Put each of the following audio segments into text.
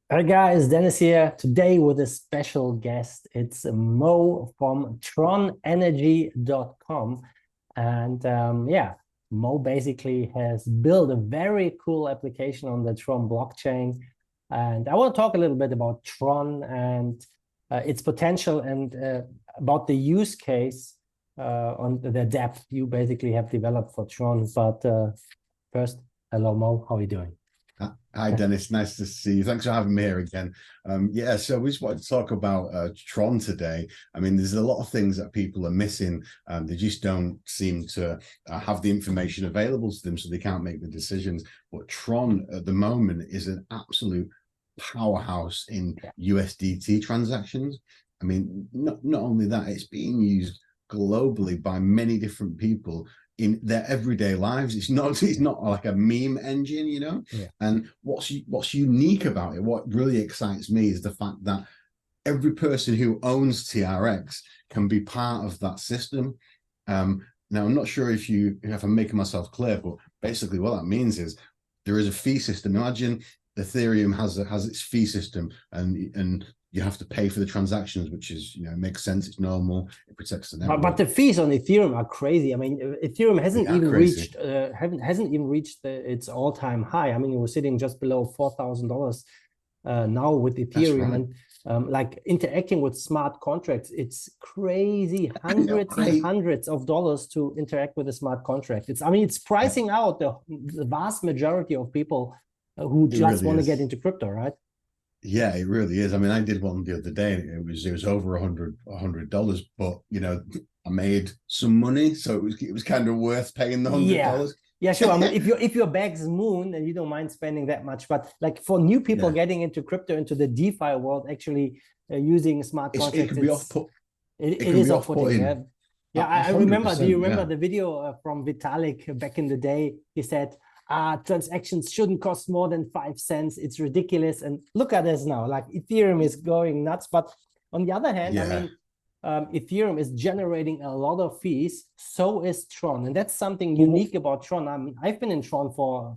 Hi guys, Dennis here today with a special guest. It's Mo from TronNRG.com. And yeah, Mo basically has built a very cool application on the Tron blockchain. And I want to talk a little bit about Tron and its potential and about the use case on the depth you basically have developed for Tron. But first, hello Mo, how are you doing? Hi, Dennis. Nice to see you. Thanks for having me here again. Yeah, so we just wanted to talk about Tron today. I mean, there's a lot of things that people are missing. They just don't seem to have the information available to them, so they can't make the decisions. But Tron at the moment is an absolute powerhouse in USDT transactions. I mean, not only that, it's being used globally by many different people in their everyday lives. It's not like a meme engine, you know. Yeah. And what's unique about it, what really excites me, is the fact that every person who owns TRX can be part of that system. Now, I'm not sure if I'm making myself clear, but basically what that means is there is a fee system. Imagine Ethereum has its fee system, and you have to pay for the transactions, which is, it makes sense. It's normal. It protects the But network. the fees on Ethereum are crazy. I mean, Ethereum hasn't Yeah, even crazy. reached hasn't even reached its all-time high. I mean, it was sitting just below $4,000 now with That's Ethereum, right. and like interacting with smart contracts, it's crazy. I know. Hundreds and hundreds of dollars to interact with a smart contract. I mean, it's Yeah, pricing out the vast majority of people who it just really want to get is. into crypto, right? Yeah, it really is. I mean, I did one the other day, and it was over $100, but I made some money, so it was kind of worth paying the hundred Yeah. dollars. Yeah, sure. I mean, if your bag's moon and you don't mind spending that much, but like for new people Yeah, getting into crypto, into the DeFi world, actually using smart it contracts, can be off put. it It can is be off off-putting. Yeah. putting. Yeah, A I hundred remember. Do you percent. remember Yeah. the video from Vitalik back in the day? He said, transactions shouldn't cost more than 5 cents. It's ridiculous. And look at us now. Like Ethereum is going nuts. But on the other hand, I Yeah. mean, Ethereum is generating a lot of fees. So is Tron, and that's something unique about Tron. I mean, I've been in Tron for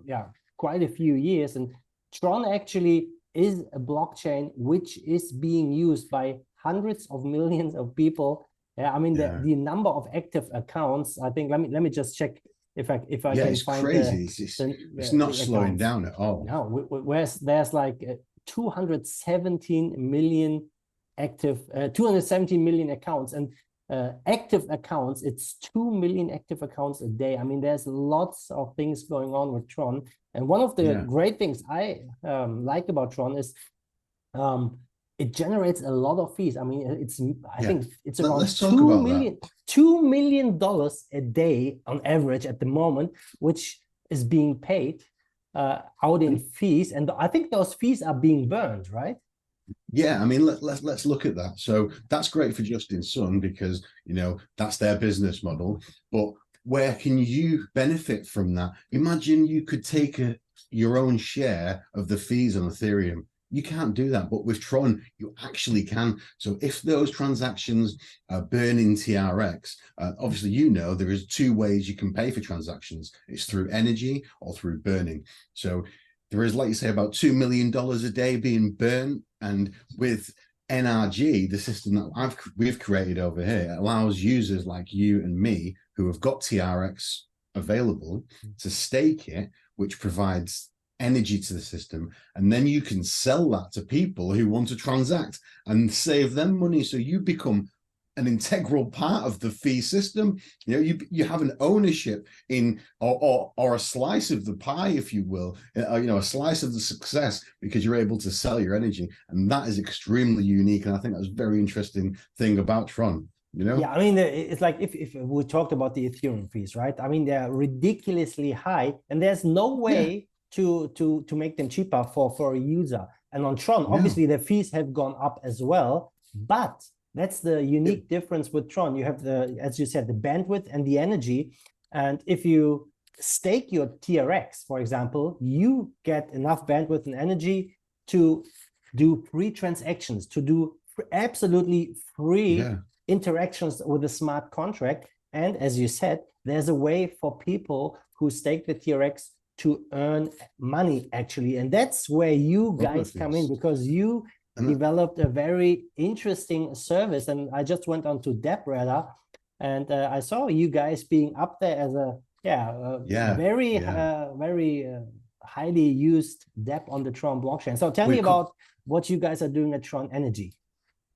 yeah, quite a few years, and Tron actually is a blockchain which is being used by hundreds of millions of people. Yeah, I mean Yeah. the number of active accounts. I think let me just check if I Yeah. can It's find crazy. It's not the slowing accounts. down at all. No, where's there's like 217 million active 217 million accounts, and active accounts, it's 2 million active accounts a day. I mean, there's lots of things going on with Tron, and one of the Yeah. great things I like about Tron is um, it generates a lot of fees. I mean, I Yeah. think it's around Let's talk about that. $2 million a day on average at the moment, which is being paid out in fees, and I think those fees are being burned, right? Yeah, I mean, let's look at that. So that's great for Justin Sun because that's their business model. But where can you benefit from that? Imagine you could take your own share of the fees on Ethereum. You can't do that, but with Tron, you actually can. So if those transactions are burning TRX, obviously there is two ways you can pay for transactions. It's through energy or through burning. So there is, like you say, about $2 million a day being burnt. And with NRG, the system that we've created over here, it allows users like you and me who have got TRX available to stake it, which provides energy to the system. And then you can sell that to people who want to transact and save them money. So you become an integral part of the fee system. You have an ownership in or a slice of the pie, if you will, a slice of the success, because you're able to sell your energy, and that is extremely unique. And I think that's a very interesting thing about Tron. Yeah, I mean, it's like if we talked about the Ethereum fees, right? I mean, they're ridiculously high, and there's no Yeah, way to make them cheaper for a user. And on Tron, no, obviously, the fees have gone up as well, but that's the it, unique difference with Tron. You have as you said, the bandwidth and the energy. And if you stake your TRX, for example, you get enough bandwidth and energy to do free transactions, to do absolutely free yeah, interactions with a smart contract. And as you said, there's a way for people who stake the TRX to earn money actually. And that's where you guys come in, because you developed a very interesting service. And I just went on to DebRadar, and I saw you guys being up there as a very highly used dApp on the Tron blockchain. So tell me about what you guys are doing at TronNRG.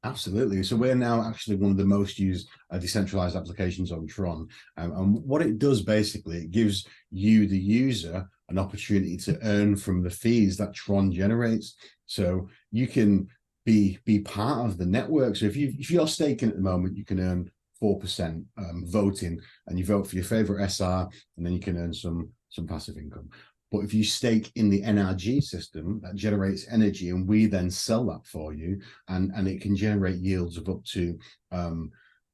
Absolutely. So we're now actually one of the most used decentralized applications on Tron. And what it does basically, it gives you, the user, an opportunity to earn from the fees that Tron generates. So you can be part of the network. So if you're staking at the moment, you can earn 4% voting, and you vote for your favorite SR, and then you can earn some passive income. But if you stake in the NRG system, that generates energy, and we then sell that for you, and it can generate yields of up to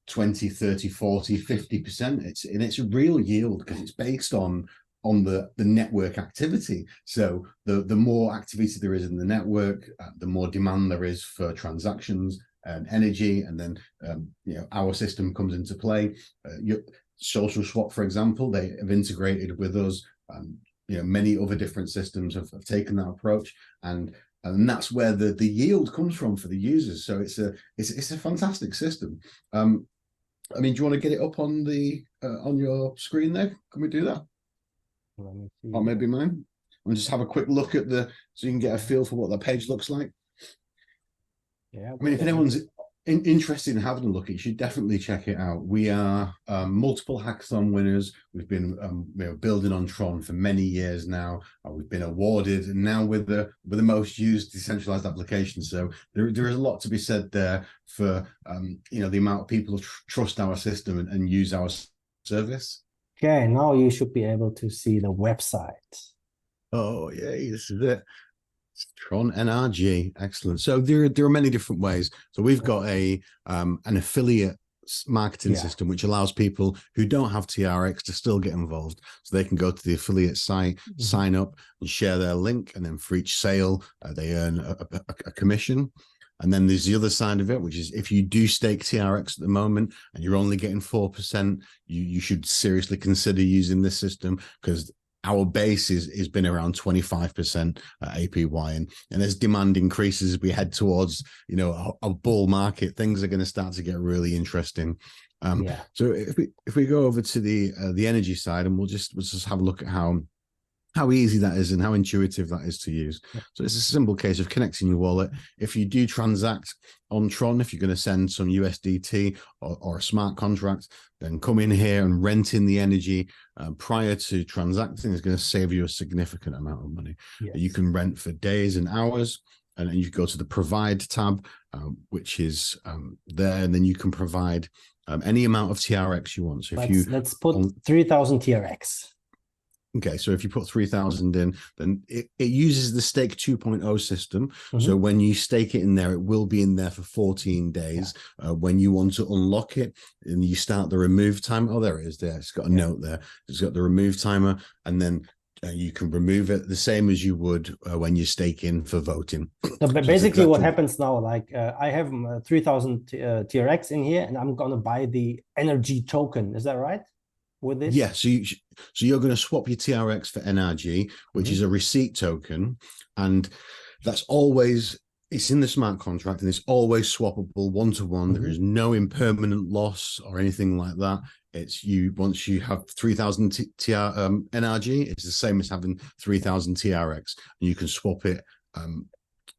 20, 30, 40, 50%. It's a real yield because it's based on the network activity. So the more activity there is in the network, the more demand there is for transactions and energy, and then our system comes into play. Social Swap, for example, they have integrated with us. Many other different systems have taken that approach, and that's where the yield comes from for the users. So it's a fantastic system. I mean, do you want to get it up on the on your screen there? Can we do that? Let me see. Or maybe mine. And just have a quick look at so you can get a feel for what the page looks like. Yeah. I mean, if anyone's interested in having a look, you should definitely check it out. We are multiple hackathon winners. We've been building on Tron for many years now. We've been awarded, and now we're the most used decentralized application. So there is a lot to be said there for the amount of people who trust our system and use our service. Okay, now you should be able to see the website. Oh yeah, this is it. TronNRG, excellent. So there are many different ways. So we've got an affiliate marketing system which allows people who don't have TRX to still get involved. So they can go to the affiliate site, sign up, and share their link, and then for each sale, they earn a commission. And then there's the other side of it, which is if you do stake TRX at the moment and you're only getting 4%, you should seriously consider using this system, because our base has been around 25% APY, and as demand increases, as we head towards a bull market, things are going to start to get really interesting. So if we go over to the energy side, and we'll just have a look at how easy that is and how intuitive that is to use. So it's a simple case of connecting your wallet. If you do transact on Tron, if you're going to send some USDT or a smart contract, then come in here and rent in the energy prior to transacting is going to save you a significant amount of money. You can rent for days and hours, and then you go to the provide tab, which is there, and then you can provide any amount of TRX you want. So let's put 3,000 TRX. Okay, so if you put 3,000 in, then it uses the stake 2.0 system. So when you stake it in there, it will be in there for 14 days. When you want to unlock it, and you start the remove timer. Oh, there it is. There, it's got a note there. It's got the remove timer, and then you can remove it the same as you would when you stake in for voting. So basically, what happens now, like I have 3,000 TRX in here, and I'm going to buy the energy token. Is that right? With this? Yeah, so you're going to swap your TRX for NRG, which is a receipt token, and that's always, it's in the smart contract, and it's always swappable one-to-one. There is no impermanent loss or anything like that. It's once you have 3,000 NRG, it's the same as having 3,000 TRX, and you can swap it.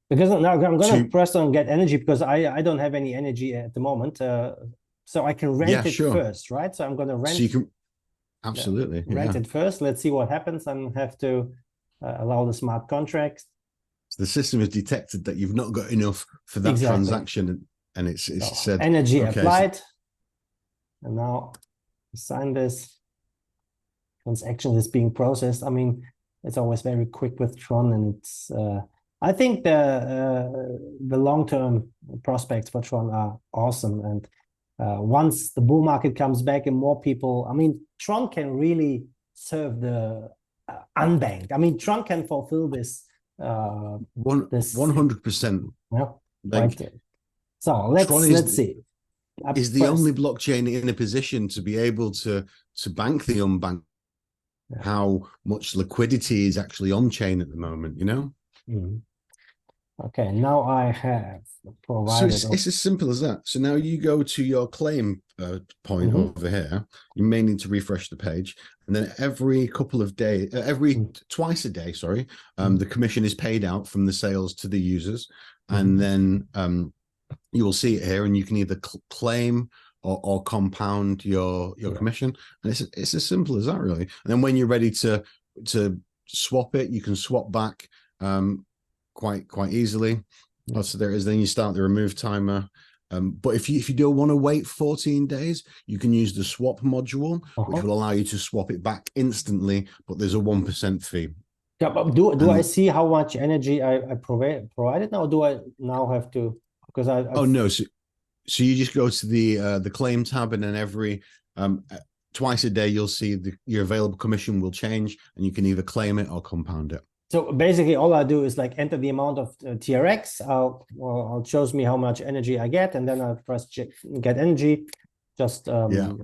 Because now I'm going to press on get energy, because I don't have any energy at the moment, so I can rent it first, right? So I'm going to rent. So you can absolutely rent it first. Let's see what happens. I have to allow the smart contract. So the system has detected that you've not got enough for that transaction, and it's said energy applied, and now sign this. Transaction is being processed. I mean, it's always very quick with Tron, and it's I think the long-term prospects for Tron are awesome. And once the bull market comes back and more people, I mean, Tron can really serve the unbanked. I mean, Tron can fulfill this. 100%. Yeah. Right. So let's see. Is the only blockchain in a position to be able to bank the unbanked how much liquidity is actually on chain at the moment, you know? Mhm. Okay, now I have So provided. it's as simple as that. So now you go to your claim point Mhm. over here. You may need to refresh the page, and then every couple of days, twice a day, sorry, the commission is paid out from the sales to the users, and then you will see it here, and you can either claim or compound your commission, and it's as simple as that, really. And then when you're ready to swap it, you can swap back quite easily. So there is. Then you start the remove timer. But if you don't want to wait 14 days, you can use the swap module, which will allow you to swap it back instantly. But there's a 1% fee. Yeah, but do I see how much energy I provided now? Or do I now have to, because oh no, so you just go to the claim tab, and then every twice a day you'll see your available commission will change, and you can either claim it or compound it. So basically, all I do is like enter the amount of TRX. I'll shows me how much energy I get, and then I'll press get energy. Just yeah,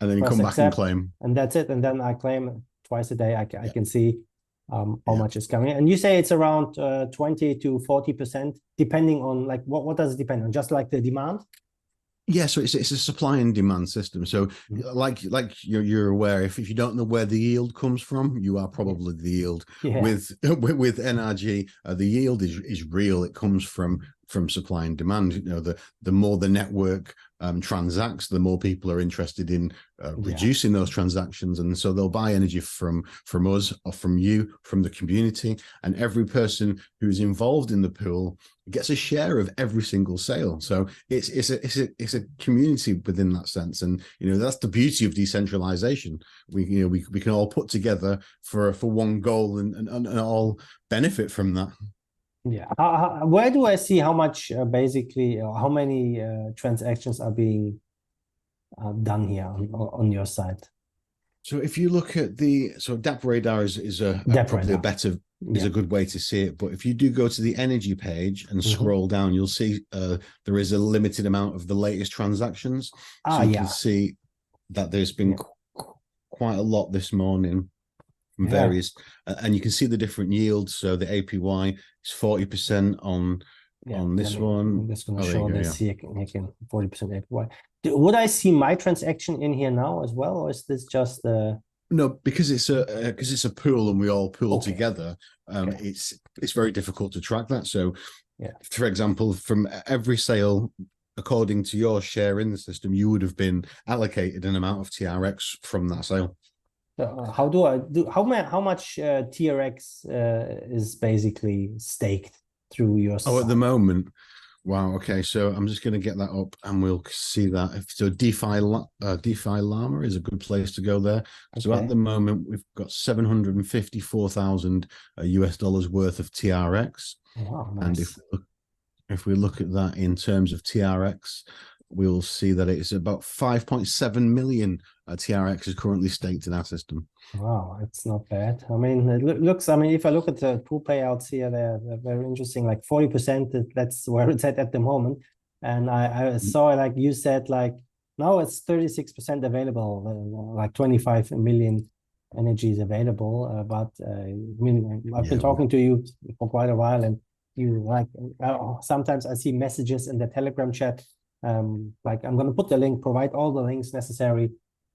and then you come back and claim, and that's it. And then I claim twice a day. I can see how much is coming. And you say it's around 20 to 40%, depending on like what does it depend on? Just like the demand. Yeah, so it's a supply and demand system. So like you're aware, if you don't know where the yield comes from, you are probably the yield. With NRG, the yield is real. It comes from supply and demand. You know, the more the network transacts, the more people are interested in reducing those transactions, and so they'll buy energy from us or from you, from the community, and every person who's involved in the pool gets a share of every single sale. So it's a community within that sense, and you know that's the beauty of decentralization. We can all put together for one goal and all benefit from that. Yeah. Where do I see how much basically how many transactions are being done here on your side? So if you look at DAP radar is probably a better is a good way to see it. But if you do go to the energy page and scroll down, you'll see there is a limited amount of the latest transactions. So you can see that there's been quite a lot this morning from various, and you can see the different yields. So the APY is 40% on this one. I'm just going to show this here. 40% APY. Would I see my transaction in here now as well, or is this just no, because it's a pool and we all pool together. It's very difficult to track that. So, for example, from every sale, according to your share in the system, you would have been allocated an amount of TRX from that sale. How do I do? How much TRX is basically staked through your site? At the moment. Wow. Okay. So I'm just going to get that up, and we'll see that. So DeFi Llama is a good place to go there. So at the moment, we've got $754,000 US dollars worth of TRX. Wow, nice. And if we look at that in terms of TRX, we'll see that it's about 5.7 million TRX is currently staked in our system. Wow, it's not bad. I mean, it looks, I mean, if I look at the pool payouts here, they're very interesting, like 40%, that's where it's at the moment. And I saw, like you said, like now it's 36% available, like 25 million energy is available. But I mean, I've been talking to you for quite a while, and you like, sometimes I see messages in the Telegram chat. Like I'm going to put the link, provide all the links necessary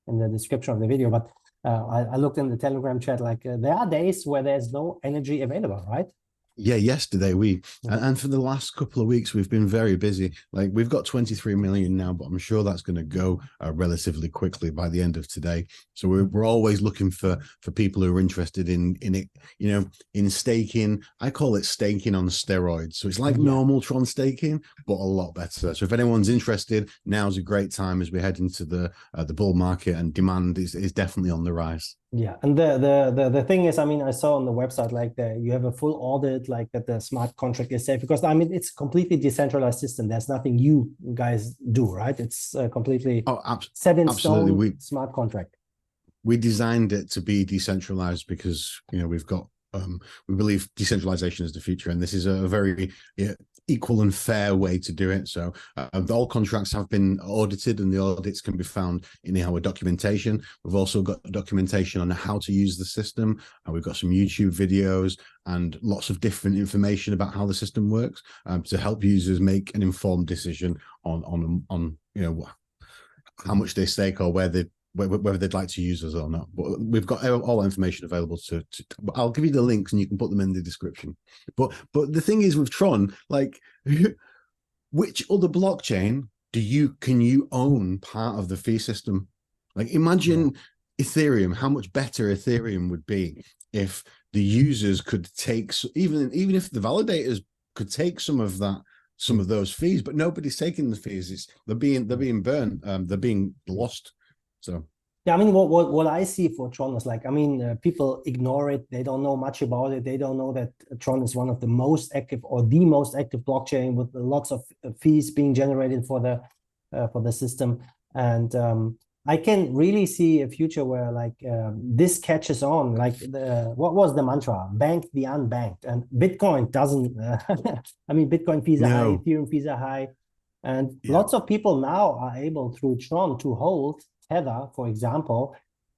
in the description of the video, but I looked in the Telegram chat, like there are days where there's no energy available, right? Yeah, yesterday and for the last couple of weeks we've been very busy. Like we've got 23 million now, but I'm sure that's going to go relatively quickly by the end of today. So we're always looking for people who are interested in it, you know, in staking. I call it staking on steroids. So it's like normal Tron staking, but a lot better. So if anyone's interested, now's a great time as we head into the bull market, and demand is definitely on the rise. Yeah, and the thing is, I mean, I saw on the website like you have a full audit, like that the smart contract is safe, because I mean it's a completely decentralized system. There's nothing you guys do, right? It's completely set in stone smart contract. We designed it to be decentralized because, you know, we've got we believe decentralization is the future, and this is a very equal and fair way to do it. So all contracts have been audited, and the audits can be found in our documentation. We've also got documentation on how to use the system. We've got some YouTube videos and lots of different information about how the system works to help users make an informed decision on how much they stake or whether they'd like to use us or not. But we've got all that information available to I'll give you the links and you can put them in the description. But the thing is with Tron, like, which other blockchain can you own part of the fee system? Like, imagine Ethereum, how much better Ethereum would be if the users could take, even if the validators could take some of those fees, but nobody's taking the fees. They're being burned, they're being lost. So yeah, I mean, what I see for Tron is like, I mean, people ignore it. They don't know much about it. They don't know that Tron is one of the most active or the most active blockchain with lots of fees being generated for the system. And I can really see a future where like this catches on. Like what was the mantra? Bank the unbanked. And Bitcoin doesn't. I mean, Bitcoin fees are high, Ethereum fees are high, and lots of people now are able through Tron to hold Tether, for example,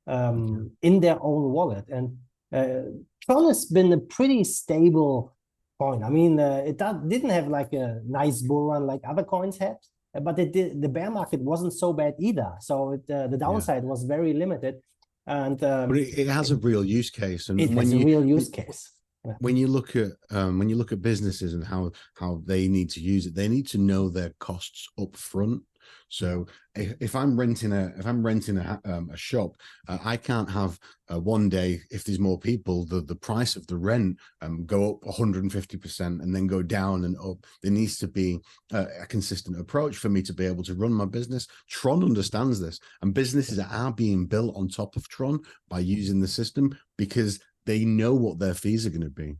in their own wallet. And Tron has been a pretty stable coin. I mean, it didn't have like a nice bull run like other coins had, but the bear market wasn't so bad either. So the downside was very limited. And but it has a real use case, and it has a real use case. When you look at businesses and how they need to use it, they need to know their costs up front. So if I'm renting a shop, I can't have one day, if there's more people, the price of the rent go up 150% and then go down and up. There needs to be a consistent approach for me to be able to run my business. Tron understands this, and businesses are being built on top of Tron by using the system because they know what their fees are going to be.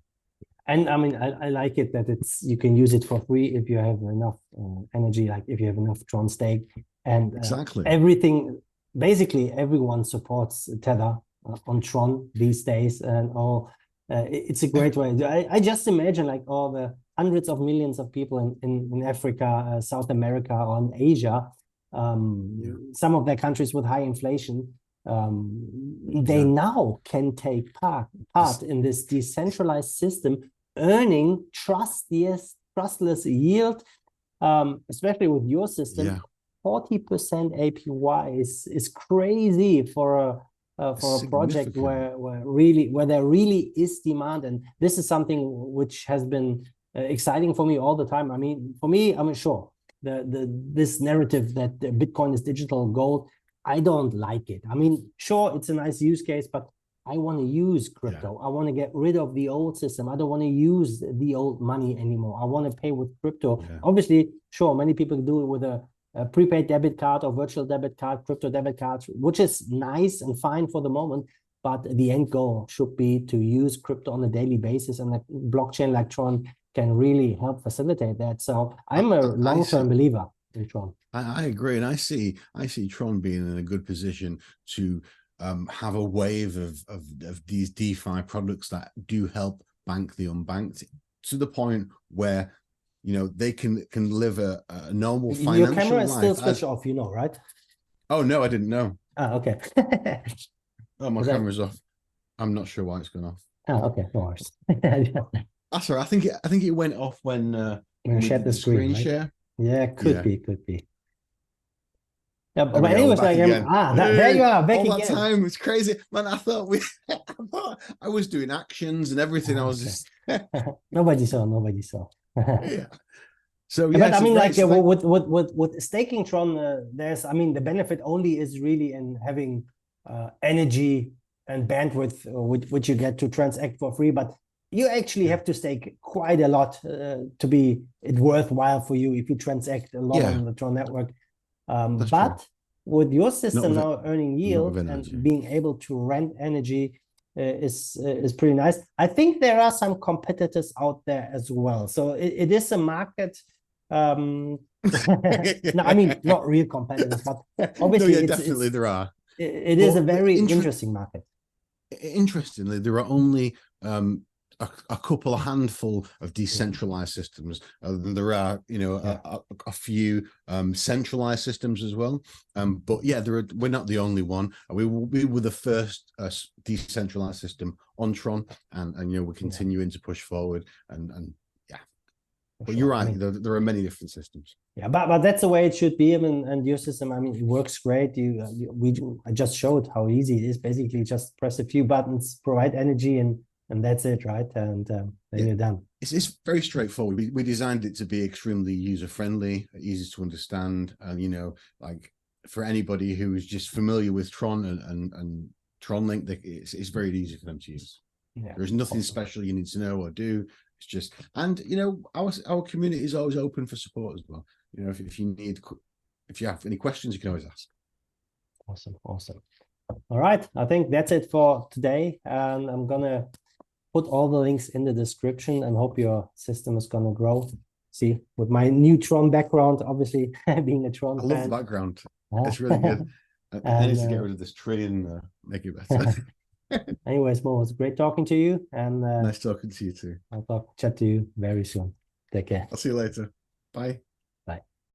And I mean, I like it that you can use it for free if you have enough energy, like if you have enough Tron stake. And exactly everything, basically everyone supports Tether on Tron these days. And it's a great way. I just imagine like all the hundreds of millions of people in Africa, South America, or in Asia, some of their countries with high inflation, they now can take part in this decentralized system, earning trustless yield, especially with your system. 40% APY is crazy for a project where there really is demand. And this is something which has been exciting for me all the time. I mean, for me, I mean, sure, this narrative that Bitcoin is digital gold, I don't like it. I mean, sure, it's a nice use case, but I want to use crypto. I want to get rid of the old system. I don't want to use the old money anymore. I want to pay with crypto. Obviously, sure, many people do it with a prepaid debit card or virtual debit card, crypto debit cards, which is nice and fine for the moment. But the end goal should be to use crypto on a daily basis, and a blockchain like Tron can really help facilitate that. So I'm a long-term believer in Tron. I agree, and I see Tron being in a good position to have a wave of these DeFi products that do help bank the unbanked to the point where they can live a normal financial life. Your camera is still switched off, right? Oh no, I didn't know. Oh, okay. Oh, my camera's off. I'm not sure why it's gone off. Oh, okay, no worries. That's all right. I think it went off when you shared the screen, right? share. Yeah, could be. Yeah, but There anyways, like there you are, back all again. that time was crazy, man. I thought I was doing actions and everything. I was just nobody saw. Yeah. So yeah, but I mean, like with staking Tron, there's, I mean, the benefit only is really in having energy and bandwidth, which you get to transact for free. But you actually have to stake quite a lot to be it worthwhile for you if you transact a lot on the Tron network. But true. With your system now earning yield and being able to rent energy is pretty nice. I think there are some competitors out there as well. So it is a market. No, I mean, not real competitors, but obviously definitely there are. It is a very interesting market. Interestingly, there are only a couple, a handful of decentralized systems. There are, you know, a few centralized systems as well. But yeah, we're not the only one. We were the first decentralized system on Tron, and you know, we're continuing to push forward. And yeah, but you're right. I mean, there are many different systems. Yeah, but that's the way it should be. I mean, and your system, I mean, it works great. I just showed how easy it is. Basically, just press a few buttons, provide energy, and that's it, right? And then you're done. It's very straightforward. We designed it to be extremely user friendly, easy to understand, and you know, like for anybody who is just familiar with Tron and TronLink, it's very easy for them to use. Yeah, there's nothing special you need to know or do. It's just, and you know, our community is always open for support as well. You know, if you have any questions, you can always ask. Awesome. All right, I think that's it for today, and I'm gonna put all the links in the description and hope your system is gonna grow. See, with my new Tron background, obviously being a Tron fan. I love the background. It's really good. I need to get rid of this tree and make it better. Anyways, Mo, it's great talking to you, and nice talking to you too. I'll chat to you very soon. Take care. I'll see you later. Bye.